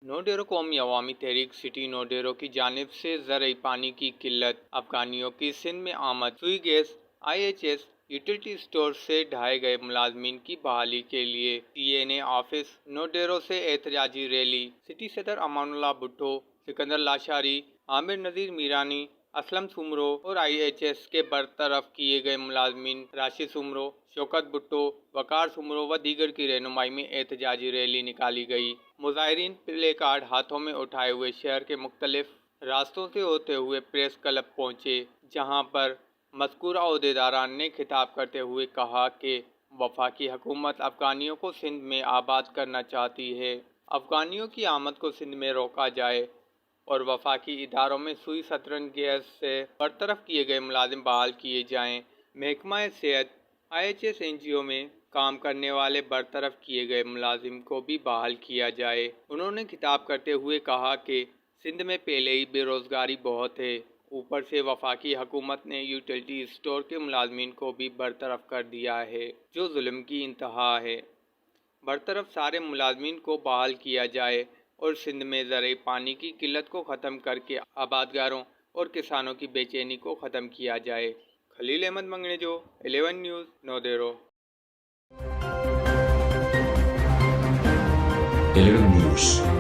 नोडेरो कौमी अवामी तहरीक सिटी नोडेरो की जानिब से ज़रई पानी की किल्लत, अफगानियों की सिंध में आमद, सुई गैस IHS यूटिलिटी स्टोर से ढाए गए मुलाजमीन की बहाली के लिए CNA ऑफिस नोडेरो से एहतजाजी रैली। सिटी सदर अमानुल्लाह भुट्टो, सिकंदर लाशारी, आमिर नज़ीर मीरानी, असलम सुमरो और IHS के बरतरफ किए गए मुलाजमीन राशिद सुमरो, शौकत भुट्टो, वकार सुमरो व दीगर की रहनुमाई में एहतजाजी रैली निकाली गई। मुजाहिरीन प्ले कार्ड हाथों में उठाए हुए शहर के मुख्तलिफ रास्तों से होते हुए प्रेस क्लब पहुंचे, जहां पर मज़कूरा ओहदेदारान ने खिताब करते हुए कहा कि वफाकी हुकूमत अफगानियों को सिंध में आबाद करना चाहती है। अफगानियों की आमद को सिंध में रोका जाए और वफाकी इदारों में सुई सतरंग गैस से बरतरफ किए गए मुलाजिम बहाल किए जाएँ। महकमा सेहत IHS NGO में काम करने वाले बरतरफ किए गए मुलाजिम को भी बहाल किया जाए। उन्होंने खिताब करते हुए कहा कि सिंध में पहले ही बेरोज़गारी बहुत है, ऊपर से वफाकी हुकूमत ने यूटिलिटी स्टोर के मुलाजमीन को भी बरतरफ कर दिया है, जो जुल्म की इंतहा है। बरतरफ सारे मुलाजमीन को बहाल किया जाए और सिंध में ज़रई पानी की किल्लत को ख़त्म करके आबादगारों और किसानों की बेचैनी को ख़त्म किया जाए। खलील अहमद मंगनेजो, 11 न्यूज़, नोदेरो। 11 News.